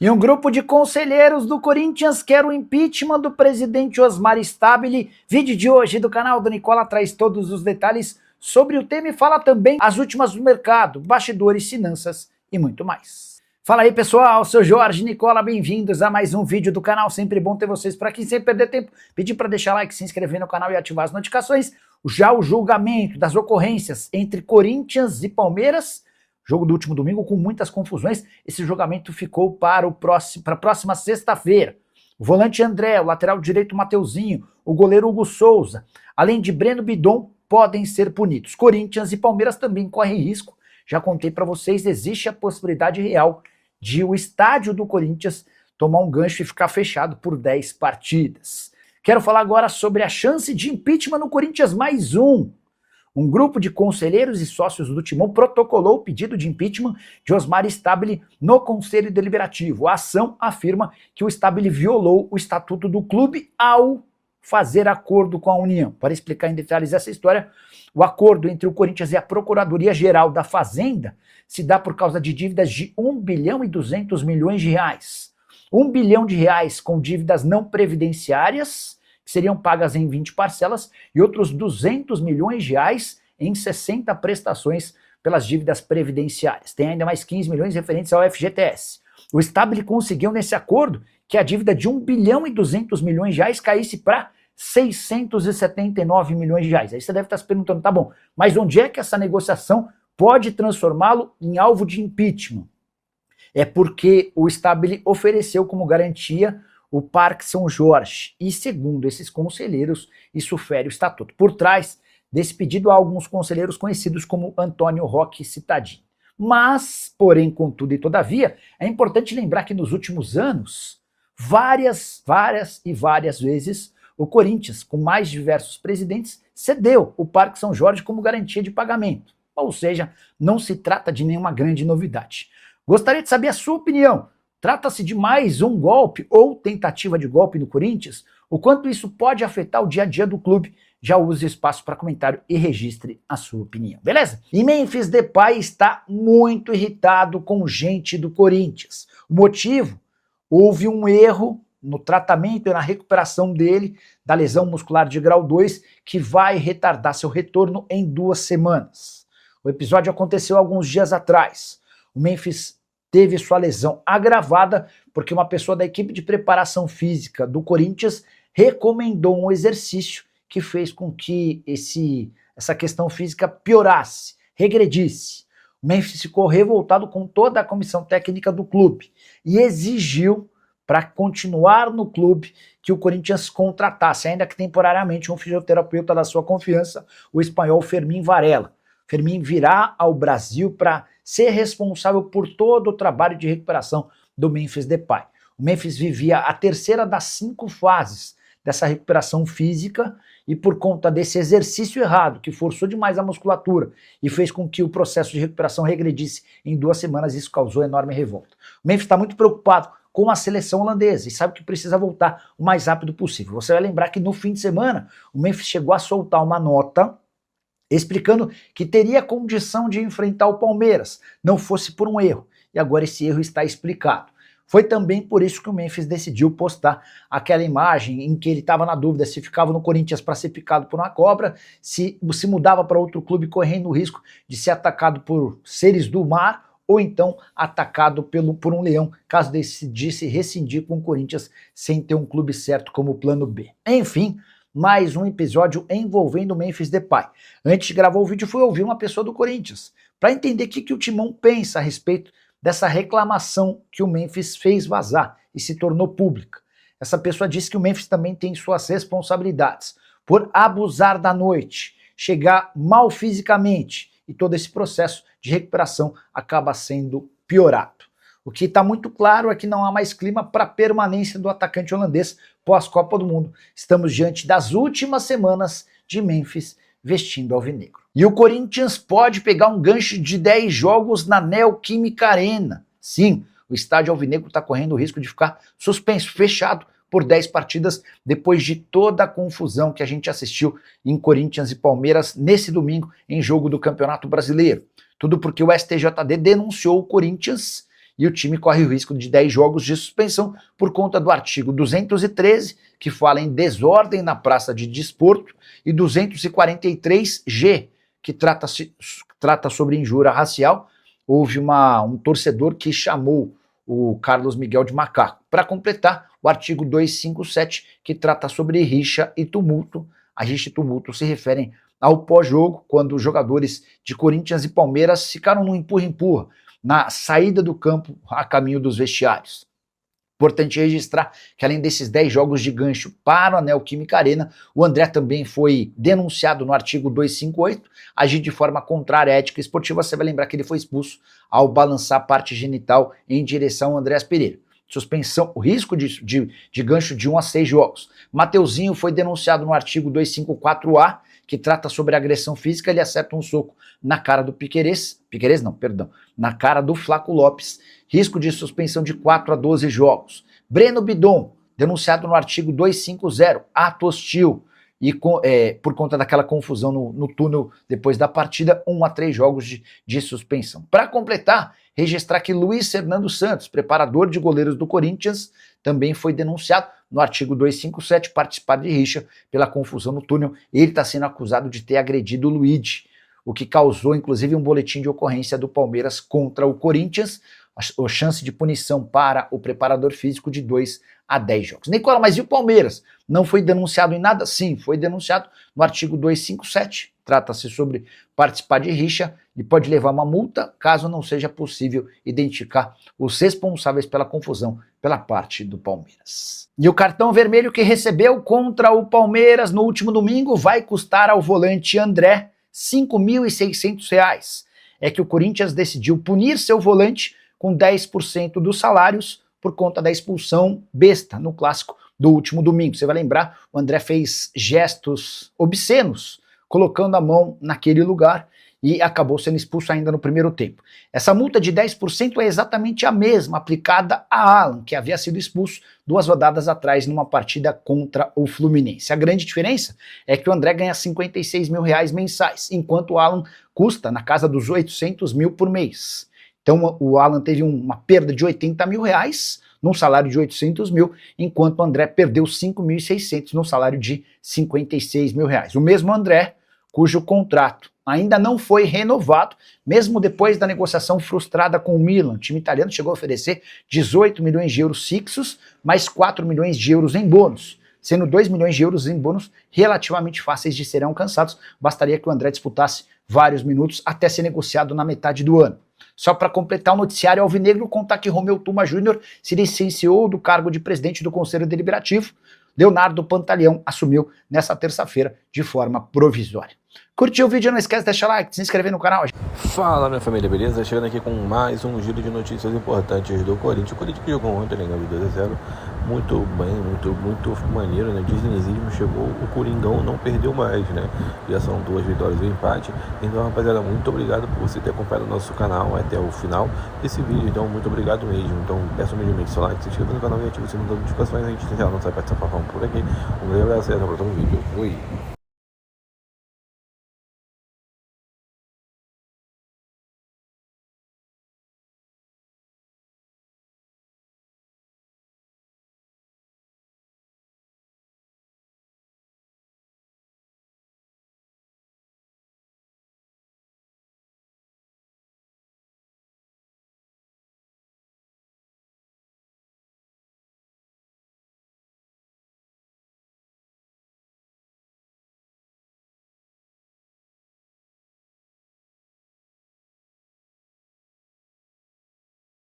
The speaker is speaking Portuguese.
E um grupo de conselheiros do Corinthians quer o impeachment do presidente Osmar Stabile. Vídeo de hoje do canal do Nicola traz todos os detalhes sobre o tema e fala também as últimas do mercado, bastidores, finanças e muito mais. Fala aí pessoal, sou Jorge Nicola, bem-vindos a mais um vídeo do canal, sempre bom ter vocês por aqui, sem perder tempo, pedir para deixar like, se inscrever no canal e ativar as notificações. Já o julgamento das ocorrências entre Corinthians e Palmeiras, jogo do último domingo com muitas confusões, esse julgamento ficou para a próxima sexta-feira. O volante André, o lateral direito Mateuzinho, o goleiro Hugo Souza, além de Breno Bidon, podem ser punidos. Corinthians e Palmeiras também correm risco. Já contei para vocês, existe a possibilidade real de o estádio do Corinthians tomar um gancho e ficar fechado por 10 partidas. Quero falar agora sobre a chance de impeachment no Corinthians mais um. Um grupo de conselheiros e sócios do Timão protocolou o pedido de impeachment de Osmar Stabile no Conselho Deliberativo. A ação afirma que o Stabile violou o estatuto do clube ao fazer acordo com a União. Para explicar em detalhes essa história, o acordo entre o Corinthians e a Procuradoria-Geral da Fazenda se dá por causa de dívidas de 1 bilhão e 200 milhões de reais. 1 bilhão de reais com dívidas não previdenciárias, que seriam pagas em 20 parcelas, e outros 200 milhões de reais em 60 prestações pelas dívidas previdenciárias. Tem ainda mais 15 milhões referentes ao FGTS. O Stabile conseguiu nesse acordo que a dívida de 1 bilhão e 200 milhões de reais caísse para 679 milhões de reais. Aí você deve estar se perguntando, tá bom, mas onde é que essa negociação pode transformá-lo em alvo de impeachment? É porque o Stabile ofereceu como garantia o Parque São Jorge, e segundo esses conselheiros, isso fere o estatuto. Por trás desse pedido há alguns conselheiros conhecidos como Antônio Roque Cittadini. Mas, porém, contudo e todavia, é importante lembrar que nos últimos anos, várias vezes, o Corinthians, com mais diversos presidentes, cedeu o Parque São Jorge como garantia de pagamento. Ou seja, não se trata de nenhuma grande novidade. Gostaria de saber a sua opinião. Trata-se de mais um golpe ou tentativa de golpe no Corinthians? O quanto isso pode afetar o dia a dia do clube? Já use o espaço para comentário e registre a sua opinião, beleza? E Memphis Depay está muito irritado com gente do Corinthians. O motivo? Houve um erro no tratamento e na recuperação dele da lesão muscular de grau 2 que vai retardar seu retorno em 2 semanas. O episódio aconteceu alguns dias atrás. O Memphis teve sua lesão agravada porque uma pessoa da equipe de preparação física do Corinthians recomendou um exercício que fez com que essa questão física piorasse, regredisse. O Memphis ficou revoltado com toda a comissão técnica do clube e exigiu, para continuar no clube, que o Corinthians contratasse, ainda que temporariamente, um fisioterapeuta da sua confiança, o espanhol Fermín Varela. Fermín virá ao Brasil para ser responsável por todo o trabalho de recuperação do Memphis Depay. O Memphis vivia a terceira das 5 fases dessa recuperação física e por conta desse exercício errado, que forçou demais a musculatura e fez com que o processo de recuperação regredisse em 2 semanas, isso causou enorme revolta. O Memphis está muito preocupado com a seleção holandesa e sabe que precisa voltar o mais rápido possível. Você vai lembrar que no fim de semana o Memphis chegou a soltar uma nota explicando que teria condição de enfrentar o Palmeiras, não fosse por um erro. E agora esse erro está explicado. Foi também por isso que o Memphis decidiu postar aquela imagem em que ele estava na dúvida se ficava no Corinthians para ser picado por uma cobra, se mudava para outro clube correndo o risco de ser atacado por seres do mar ou então atacado por um leão, caso decidisse rescindir com o Corinthians sem ter um clube certo como plano B. Enfim, mais um episódio envolvendo o Memphis Depay. Antes de gravar o vídeo, fui ouvir uma pessoa do Corinthians para entender o que o Timão pensa a respeito dessa reclamação que o Memphis fez vazar e se tornou pública. Essa pessoa disse que o Memphis também tem suas responsabilidades por abusar da noite, chegar mal fisicamente e todo esse processo de recuperação acaba sendo piorado. O que está muito claro é que não há mais clima para a permanência do atacante holandês pós-Copa do Mundo. Estamos diante das últimas semanas de Memphis vestindo alvinegro. E o Corinthians pode pegar um gancho de 10 jogos na Neoquímica Arena. Sim, o estádio alvinegro está correndo o risco de ficar suspenso, fechado por 10 partidas, depois de toda a confusão que a gente assistiu em Corinthians e Palmeiras nesse domingo em jogo do Campeonato Brasileiro. Tudo porque o STJD denunciou o Corinthians e o time corre o risco de 10 jogos de suspensão por conta do artigo 213, que fala em desordem na praça de desporto, e 243G, que trata sobre injúria racial. Houve um torcedor que chamou o Carlos Miguel de macaco. Para completar, o artigo 257, que trata sobre rixa e tumulto. A rixa e tumulto se referem ao pós-jogo, quando os jogadores de Corinthians e Palmeiras ficaram no empurra-empurra, na saída do campo a caminho dos vestiários. Importante registrar que além desses 10 jogos de gancho para a Neoquímica Arena, o André também foi denunciado no artigo 258, agir de forma contrária à ética esportiva. Você vai lembrar que ele foi expulso ao balançar a parte genital em direção ao Andréas Pereira. Suspensão, o risco de gancho de 1 a 6 jogos. Mateuzinho foi denunciado no artigo 254A, que trata sobre agressão física. Ele acerta um soco na cara do na cara do Flaco Lopes. Risco de suspensão de 4 a 12 jogos. Breno Bidon, denunciado no artigo 250, ato hostil, e por conta daquela confusão no túnel depois da partida, 1 a 3 jogos de suspensão. Para completar, registrar que Luiz Fernando Santos, preparador de goleiros do Corinthians, também foi denunciado no artigo 257, participar de rixa pela confusão no túnel. Ele está sendo acusado de ter agredido o Luigi, o que causou inclusive um boletim de ocorrência do Palmeiras contra o Corinthians. A chance de punição para o preparador físico de 2 a 10 jogos. Nicola, mas e o Palmeiras? Não foi denunciado em nada? Sim, foi denunciado no artigo 257. Trata-se sobre participar de rixa e pode levar uma multa caso não seja possível identificar os responsáveis pela confusão pela parte do Palmeiras. E o cartão vermelho que recebeu contra o Palmeiras no último domingo vai custar ao volante André R$ 5.600. É que o Corinthians decidiu punir seu volante com 10% dos salários por conta da expulsão besta no clássico do último domingo. Você vai lembrar, o André fez gestos obscenos, colocando a mão naquele lugar e acabou sendo expulso ainda no primeiro tempo. Essa multa de 10% é exatamente a mesma aplicada a Alan, que havia sido expulso 2 rodadas atrás numa partida contra o Fluminense. A grande diferença é que o André ganha R$56 mil mensais, enquanto o Alan custa na casa dos 800 mil por mês. Então o Alan teve uma perda de R$80 mil num salário de 800 mil, enquanto o André perdeu 5.600 no salário de 56 mil reais. O mesmo André, cujo contrato ainda não foi renovado, mesmo depois da negociação frustrada com o Milan. O time italiano chegou a oferecer 18 milhões de euros fixos, mais 4 milhões de euros em bônus, sendo 2 milhões de euros em bônus relativamente fáceis de serem alcançados. Bastaria que o André disputasse vários minutos até ser negociado na metade do ano. Só para completar o noticiário alvinegro, contar que Romeu Tuma Júnior se licenciou do cargo de presidente do Conselho Deliberativo. Leonardo Pantaleão assumiu nessa terça-feira de forma provisória. Curtiu o vídeo? Não esquece de deixar like, se inscrever no canal. Fala, minha família, beleza? Chegando aqui com mais um giro de notícias importantes do Corinthians. O Corinthians que jogou ontem, né, de 2-0, muito bem, muito maneiro, né? Disneyzismo chegou, o Coringão não perdeu mais, né? Já são 2 vitórias e um empate. Então, rapaziada, muito obrigado por você ter acompanhado o nosso canal até o final desse vídeo. Então, muito obrigado mesmo. Então, peço humildemente seu like, se inscreva no canal e ative o sininho das notificações. A gente já não sai participar por aqui. Um grande abraço e até o próximo vídeo. Fui!